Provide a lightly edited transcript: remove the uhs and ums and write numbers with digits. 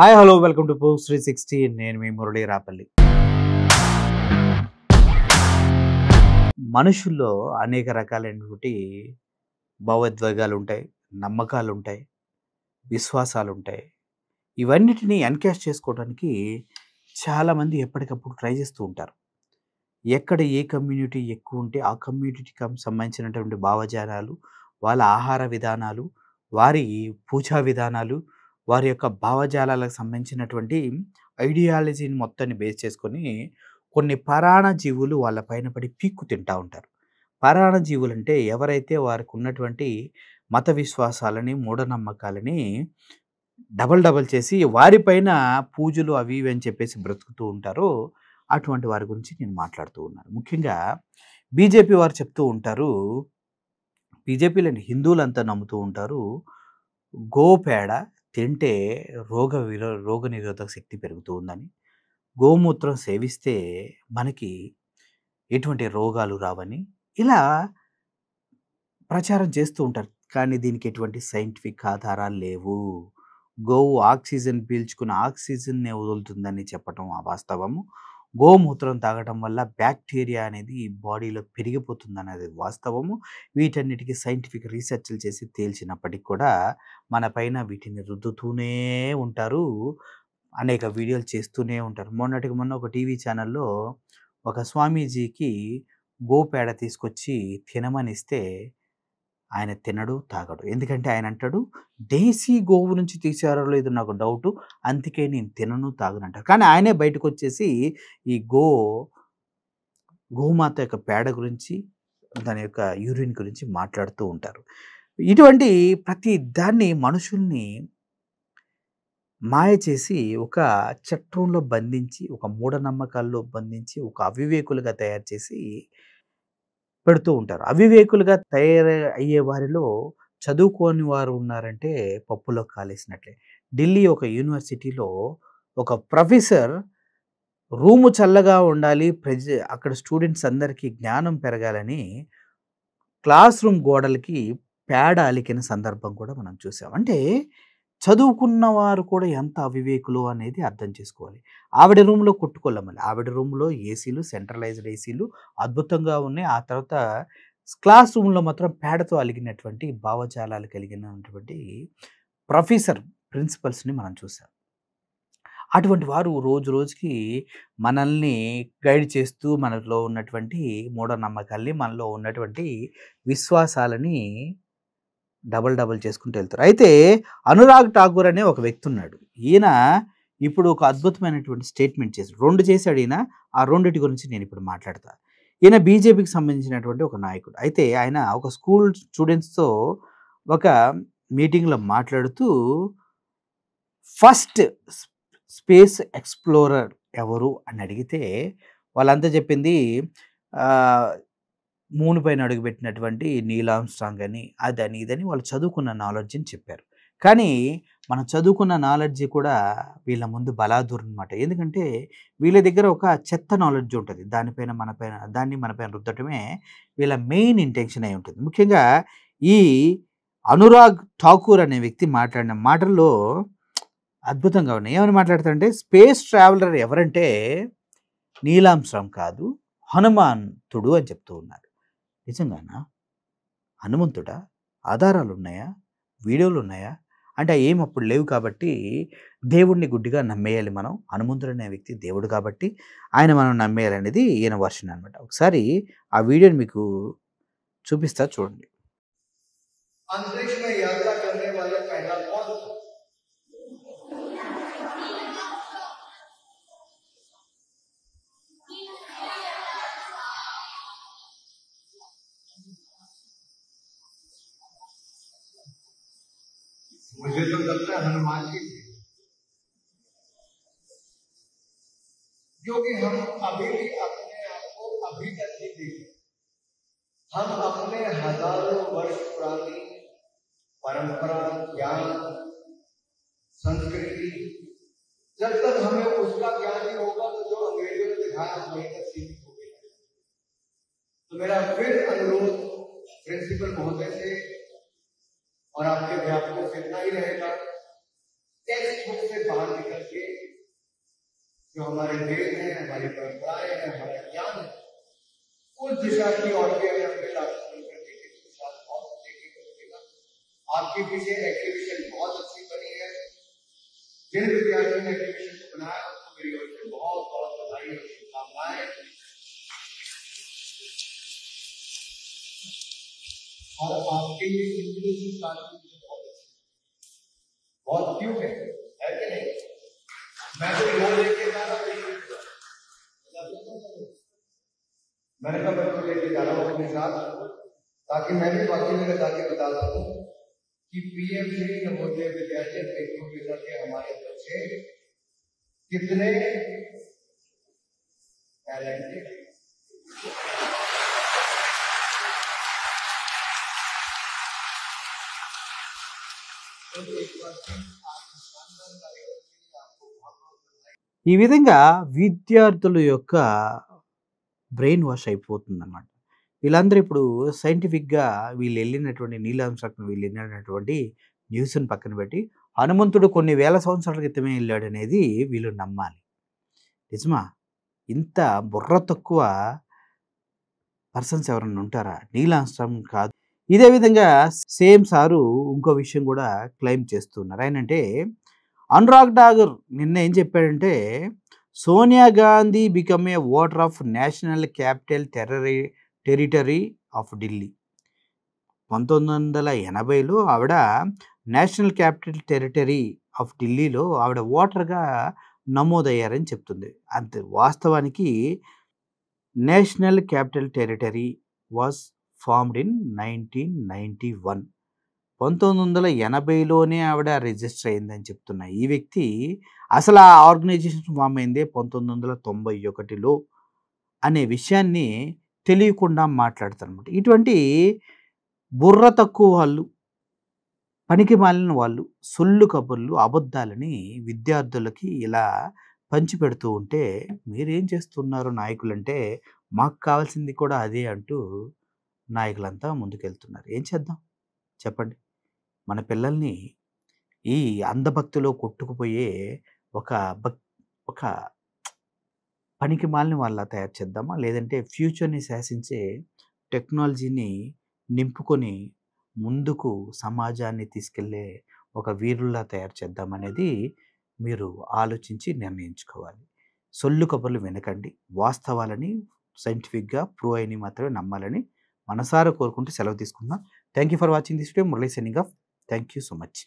Hi hello welcome to post 360. నేను మీ మురళీ రాపల్లి. మనుషుల్లో అనేక రకాలైనటువంటి భావోద్వేగాలు ఉంటాయి, నమ్మకాలు ఉంటాయి, విశ్వాసాలు ఉంటాయి. ఇవన్నిటిని ఎన్కాష్ చేసుకోవడానికి చాలామంది ఎప్పటికప్పుడు ట్రై చేస్తూ ఉంటారు. ఎక్కడ ఏ కమ్యూనిటీ ఎక్కువ ఉంటే ఆ కమ్యూనిటీకి సంబంధించినటువంటి భావజాలాలు, వాళ్ళ ఆహార విధానాలు, వారి పూజా విధానాలు, వారి యొక్క భావజాలాలకు సంబంధించినటువంటి ఐడియాలజీని మొత్తాన్ని బేస్ చేసుకొని కొన్ని పరాణ జీవులు వాళ్ళ పైన పడి పీక్కు తింటా ఉంటారు. పరాణ జీవులంటే ఎవరైతే వారికి ఉన్నటువంటి మత విశ్వాసాలని, మూఢనమ్మకాలని డబల్ చేసి వారిపైన పూజలు అవి ఇవి అని చెప్పేసి బ్రతుకుతూ ఉంటారో అటువంటి వారి గురించి నేను మాట్లాడుతూ ఉన్నాను. ముఖ్యంగా బీజేపీ వారు చెప్తూ ఉంటారు, బీజేపీలోని హిందువులంతా నమ్ముతూ ఉంటారు, గోపేడ తింటే రోగనిరోధక శక్తి పెరుగుతూ ఉందని, గోమూత్రం సేవిస్తే మనకి ఎటువంటి రోగాలు రావని ఇలా ప్రచారం చేస్తూ ఉంటారు. కానీ దీనికి ఎటువంటి సైంటిఫిక్ ఆధారాలు లేవు. గోవు ఆక్సిజన్ పీల్చుకుని ఆక్సిజన్‌నే వదులుతుందని చెప్పటం అవాస్తవము. గోమూత్రం తాగటం వల్ల బ్యాక్టీరియా అనేది బాడీలో పెరిగిపోతుందనేది వాస్తవము. వీటన్నిటికి సైంటిఫిక్ రీసెర్చ్‌లు చేసి తేల్చినప్పటికి కూడా మన పైన వీటిని రుద్దుతూనే ఉంటారు. అనేక వీడియోలు చేస్తూనే ఉంటారు. మొన్నటికి మొన్న ఒక టీవీ ఛానల్‌లో ఒక స్వామీజీకి గోపేడ తీసుకొచ్చి తినమనిస్తే ఆయన తినడు, తాగడు. ఎందుకంటే ఆయన అంటాడు, దేశీ గోవు నుంచి తీశారో లేదో నాకు డౌటు. అందుకే నేను తినను, తాగను అంటారు. కానీ ఆయనే బయటకొచ్చేసి ఈ గోమాత యొక్క పేడ గురించి, దాని యొక్క యూరిన్ గురించి మాట్లాడుతూ ఉంటారు. ఇటువంటి ప్రతి దాన్ని మనుషుల్ని మాయ చేసి ఒక చట్రంలో బంధించి, ఒక మూఢనమ్మకాల్లో బంధించి, ఒక అవివేకులుగా తయారు చేసి పెడుతూ ఉంటారు. అవివేకులుగా అయ్యే వారిలో చదువుకోని వారు ఉన్నారంటే పప్పులో కాలేసినట్లే. ఢిల్లీ ఒక యూనివర్సిటీలో ఒక ప్రొఫెసర్ రూము చల్లగా ఉండాలి, అక్కడ స్టూడెంట్స్ అందరికీ జ్ఞానం పెరగాలని క్లాస్ రూమ్ గోడలకి పేడ అలికిన సందర్భం కూడా మనం చూసాం. అంటే చదువుకున్న వారు కూడా ఎంత అవివేకులు అనేది అర్థం చేసుకోవాలి. ఆవిడ రూమ్‌లో కొట్టుకోలేమని. ఆవిడ రూమ్‌లో ఏసీలు, సెంట్రలైజ్డ్ ఏసీలు అద్భుతంగా ఉన్నాయి. ఆ తర్వాత క్లాస్ రూమ్‌లో మాత్రం పేడతో అలిగినటువంటి భావజాలాలు కలిగినటువంటి ప్రిన్సిపల్స్‌ని మనం చూసాం. అటువంటి వారు రోజు రోజుకి మనల్ని గైడ్ చేస్తూ మనలో ఉన్నటువంటి మూఢనమ్మకాల్ని, మనలో ఉన్నటువంటి విశ్వాసాలని డబల్ చేసుకుంటూ వెళ్తారు. అయితే అనురాగ్ ఠాకూర్ అనే ఒక వ్యక్తి ఉన్నాడు. ఈయన ఇప్పుడు ఒక అద్భుతమైనటువంటి స్టేట్మెంట్ చేశాడు. 2 చేశాడు ఈయన. ఆ రెండిటి గురించి నేను ఇప్పుడు మాట్లాడతా. ఈయన బీజేపీకి సంబంధించినటువంటి ఒక నాయకుడు. అయితే ఆయన ఒక స్కూల్ స్టూడెంట్స్‌తో ఒక మీటింగ్‌లో మాట్లాడుతూ ఫస్ట్ స్పేస్ ఎక్స్‌ప్లోరర్ ఎవరు అని అడిగితే వాళ్ళంతా చెప్పింది మూన్ పైన అడుగుపెట్టినటువంటి నీల్ ఆర్మ్‌స్ట్రాంగ్ అని, అదని, ఇదని వాళ్ళు చదువుకున్న నాలెడ్జ్‌ని చెప్పారు. కానీ మనం చదువుకున్న నాలెడ్జ్ కూడా వీళ్ళ ముందు బలాదూర్ అనమాట. ఎందుకంటే వీళ్ళ దగ్గర ఒక చెత్త నాలెడ్జ్ ఉంటది. దాన్ని మన పైన రుద్దటమే వీళ్ళ మెయిన్ ఇంటెన్షన్ అయి ఉంటుంది. ముఖ్యంగా ఈ అనురాగ్ ఠాకూర్ అనే వ్యక్తి మాట్లాడిన మాటల్లో అద్భుతంగా ఉన్నాయి. ఏమని మాట్లాడతారంటే, స్పేస్ ట్రావెలర్ ఎవరంటే నీల్ ఆర్మ్‌స్ట్రాంగ్ కాదు, హనుమంతుడు అని చెప్తూ ఉన్నారు. నిజంగానా? హనుమంతుడా? ఆధారాలున్నాయా? వీడియోలున్నాయా? అంటే ఏం అప్పుడు లేవు కాబట్టి దేవుడిని గుడ్డిగా నమ్మేయాలి మనం. హనుమంతుడనే వ్యక్తి దేవుడు కాబట్టి ఆయన మనం నమ్మేయాలనేది ఈయన వర్షన్ అనమాట. ఒకసారి ఆ వీడియోని మీకు చూపిస్తా చూడండి. अंतरिक्ष में यात्रा करने वाले पहला कौन था? मुझे तो लगता है हनुमान जी थे, क्योंकि हम अभी भी अपने आप को अभी तक ही देखें। हम अपने हजारों वर्ष पुरानी परंपरा, ज्ञान, संस्कृति, जब तक हमें उसका ज्ञान नहीं होगा तो जो अंग्रेजों ने दिखाया हम वहीं तक सीमित हो गए। तो मेरा फिर अनुरोध प्रिंसिपल महोदय से और आपके अध्यापकों से इतना ही रहेगा टेक्स्ट बुक से बाहर निकल के जो हमारे वेद हैं, हमारी परंपराएं हैं, हमारा ज्ञान है, उस दिशा की ओर भी अगर अपने राष्ट्र बनकर देखें तो शायद बहुत देखने को मिलेगा। आपके पीछे एग्जीबिशन बहुत अच्छी बनी है। जिन विद्यार्थियों ने एग्जीबिशन को बनाया उसको मेरी ओर से बहुत बहुत बधाई और शुभकामनाएं। और आपके ये इंस्पिरेशन कार्य मुझे बहुत अच्छी, बहुत क्यों है कि नहीं? मैं तो वो लेके जा रहा हूँ, मैंने कहा बच्चों लेके जा रहा हूँ अपने साथ, ताकि मैं भी बाकी में जाके बता सकूं कि पीएम श्री नवोदय विद्यालय प्रतियोगिता के हमारे बच्चे कितने टैलेंटेड हैं। ఈ విధంగా విద్యార్థుల యొక్క బ్రెయిన్ వాష్ అయిపోతుందన్నమాట. వీళ్ళందరూ ఇప్పుడు సైంటిఫిక్‌గా నీల్ ఆర్మ్‌స్ట్రాంగ్ వెళ్ళినటువంటి న్యూస్‌ని పక్కన పెట్టి, హనుమంతుడు కొన్ని వేల సంవత్సరాల క్రితమే ఎళ్ళాడనేది వీళ్ళు నమ్మాలి. నిజమా? ఇంత బుర్ర తక్కువ పర్సన్స్ ఎవరన్నా ఉంటారా? నీల్ ఆర్మ్‌స్ట్రాంగ్ కాదు. ఇదే విధంగా సేమ్ సారు ఇంకో విషయం కూడా క్లెయిమ్ చేస్తున్నారు. ఆయనంటే అనురాగ్ ఠాగూర్ నిన్న ఏం చెప్పాడంటే, Sonia Gandhi become a voter of national capital territory of Delhi. 1980లో ఆవిడ నేషనల్ క్యాపిటల్ టెరిటరీ ఆఫ్ ఢిల్లీలో ఆవిడ ఓటర్గా నమోదయ్యారని చెప్తుంది. అంతే, వాస్తవానికి national capital territory was formed in 1991. 1980లోనే ఆవిడ రిజిస్టర్ అయిందని చెప్తున్న ఈ వ్యక్తి అసలు ఆ ఆర్గనైజేషన్ ఫామ్ అయిందే 1991లో అనే విషయాన్ని తెలియకుండా మాట్లాడతారనమాట. ఇటువంటి బుర్ర తక్కువ వాళ్ళు, పనికి మాలిన వాళ్ళు, సొల్లు కబుర్లు, అబద్ధాలని విద్యార్థులకి ఇలా పంచిపెడుతూ ఉంటే మీరేం చేస్తున్నారు నాయకులంటే, మాకు కావాల్సింది కూడా అదే అంటూ నాయకులంతా ముందుకెళ్తున్నారు. ఏం చేద్దాం చెప్పండి? మన పిల్లల్ని ఈ అంధభక్తిలో కొట్టుకుపోయే ఒక ఒక పనికి మాలిన వాళ్ళ తయారు చేద్దామా? లేదంటే ఫ్యూచర్‌ని శాసించే టెక్నాలజీని నింపుకొని ముందుకు సమాజాన్ని తీసుకెళ్ళే ఒక వీరుల్లా తయారు చేద్దామనేది మీరు ఆలోచించి నిర్ణయించుకోవాలి. సొల్లు కబుర్లు వినకండి. వాస్తవాలని సైంటిఫిక్‌గా ప్రూవ్ అయినవి మాత్రమే నమ్మాలని మనసారా కోరుకుంటూ సెలవు తీసుకుంటున్నా. Thank you for watching this video. Murali signing off. Thank you so much.